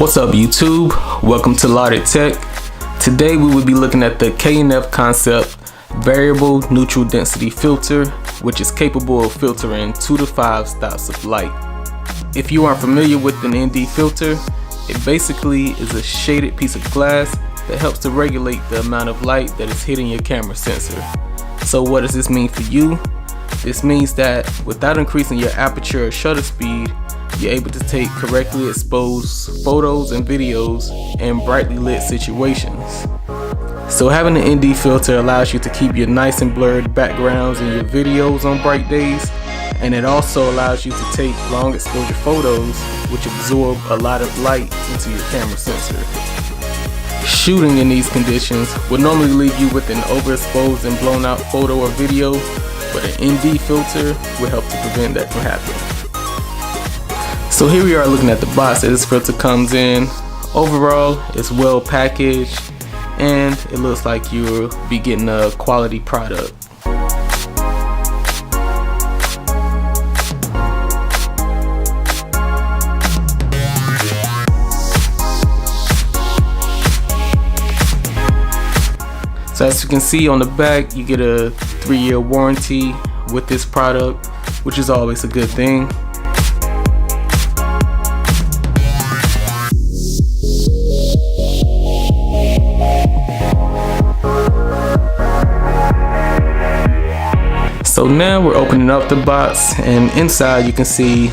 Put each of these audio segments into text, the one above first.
What's up YouTube? Welcome to Lauded Tech. Today we will be looking at the K&F Concept Variable Neutral Density Filter, which is capable of filtering 2 to 5 stops of light. If you aren't familiar with an ND filter, it basically is a shaded piece of glass that helps to regulate the amount of light that is hitting your camera sensor. So what does this mean for you? This means that without increasing your aperture or shutter speed, you're able to take correctly exposed photos and videos in brightly lit situations. So having an ND filter allows you to keep your nice and blurred backgrounds in your videos on bright days, and it also allows you to take long exposure photos which absorb a lot of light into your camera sensor. Shooting in these conditions would normally leave you with an overexposed and blown out photo or video, but an ND filter will help to prevent that from happening. So here we are looking at the box that this filter comes in. Overall, it's well packaged and it looks like you'll be getting a quality product. So as you can see on the back, you get a 3-year warranty with this product, which is always a good thing. So now we're opening up the box, and inside you can see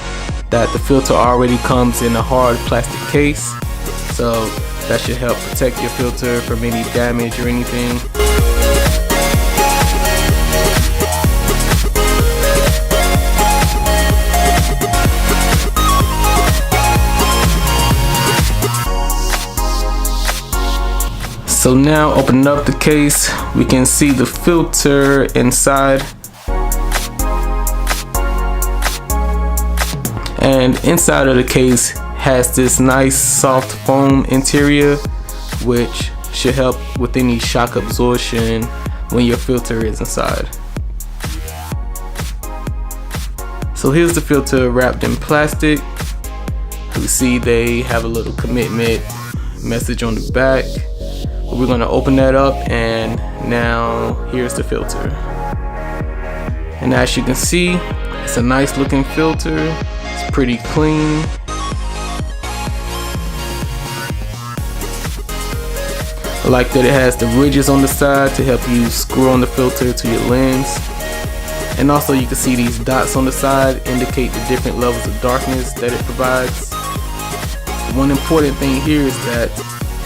that the filter already comes in a hard plastic case. So that should help protect your filter from any damage or anything. So now opening up the case, we can see the filter inside. And inside of the case has this nice soft foam interior, which should help with any shock absorption when your filter is inside. So here's the filter wrapped in plastic. We see they have a little commitment message on the back. We're going to open that up, and now here's the filter. And as you can see, it's a nice looking filter. It's pretty clean. I like that it has the ridges on the side to help you screw on the filter to your lens. And also you can see these dots on the side indicate the different levels of darkness that it provides. The one important thing here is that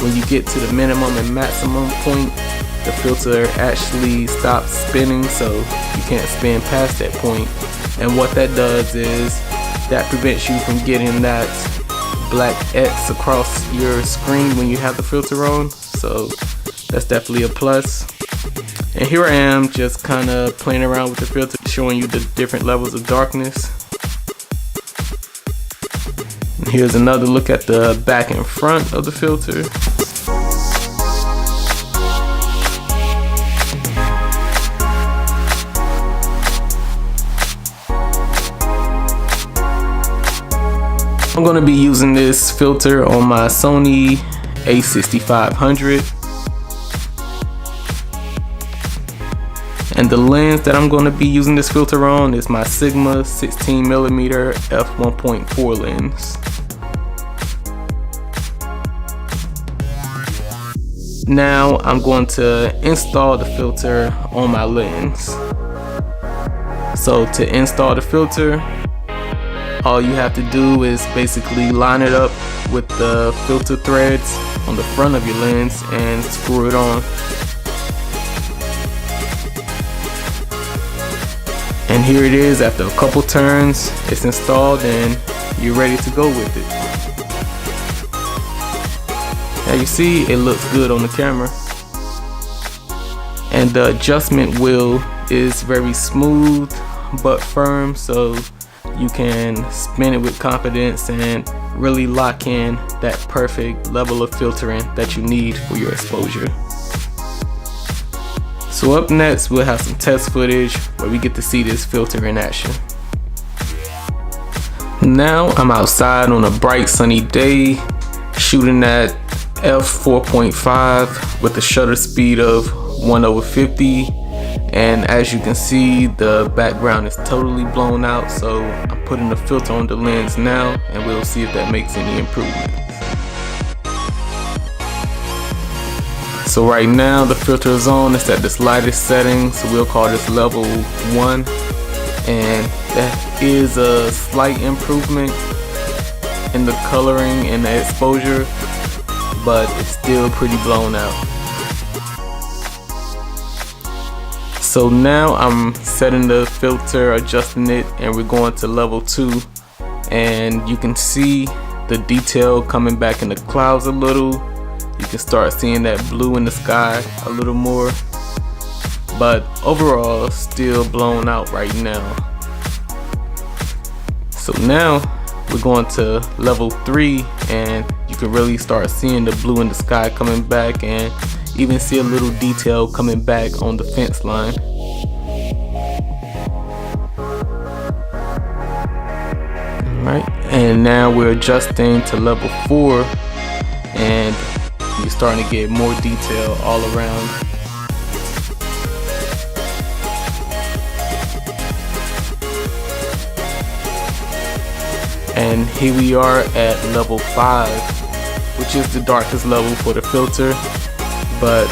when you get to the minimum and maximum point, the filter actually stops spinning, so you can't spin past that point. And what that does is that prevents you from getting that black X across your screen when you have the filter on. So that's definitely a plus. And here I am just kind of playing around with the filter, showing you the different levels of darkness. And here's another look at the back and front of the filter. I'm going to be using this filter on my Sony a6500, and the lens that I'm going to be using this filter on is my Sigma 16mm f1.4 lens. Now I'm going to install the filter on my lens. So to install the filter, all you have to do is basically line it up with the filter threads on the front of your lens and screw it on. And here it is. After a couple turns, it's installed and you're ready to go with it. Now you see it looks good on the camera. And the adjustment wheel is very smooth but firm, so you can spin it with confidence and really lock in that perfect level of filtering that you need for your exposure. So up next, we'll have some test footage where we get to see this filter in action. Now I'm outside on a bright sunny day shooting at f4.5 with a shutter speed of 1/50, and as you can see, the background is totally blown out. So I'm putting the filter on the lens now, and we'll see if that makes any improvements. So right now the filter is on. It's at this lightest setting, so we'll call this level 1, and that is a slight improvement in the coloring and the exposure, but it's still pretty blown out. So now I'm setting the filter, adjusting it, and we're going to level 2, and you can see the detail coming back in the clouds a little. You can start seeing that blue in the sky a little more, but overall still blown out right now. So now we're going to level 3, and you can really start seeing the blue in the sky coming back, and even see a little detail coming back on the fence line. Alright, and now we're adjusting to level 4, and you're starting to get more detail all around. And here we are at level 5, which is the darkest level for the filter, but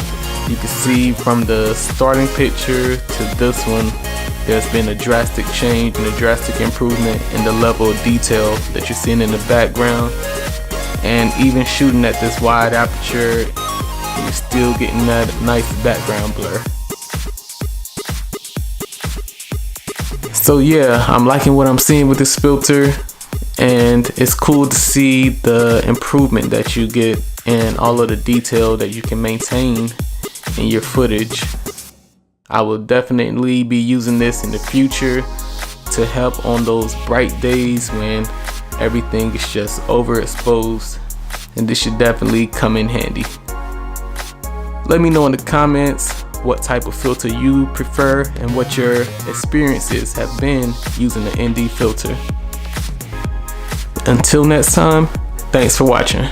you can see from the starting picture to this one, there's been a drastic change and a drastic improvement in the level of detail that you're seeing in the background. And even shooting at this wide aperture, you're still getting that nice background blur. So yeah, I'm liking what I'm seeing with this filter, and it's cool to see the improvement that you get and all of the detail that you can maintain in your footage. I will definitely be using this in the future to help on those bright days when everything is just overexposed, and this should definitely come in handy. Let me know in the comments what type of filter you prefer and what your experiences have been using the ND filter. Until next time, thanks for watching.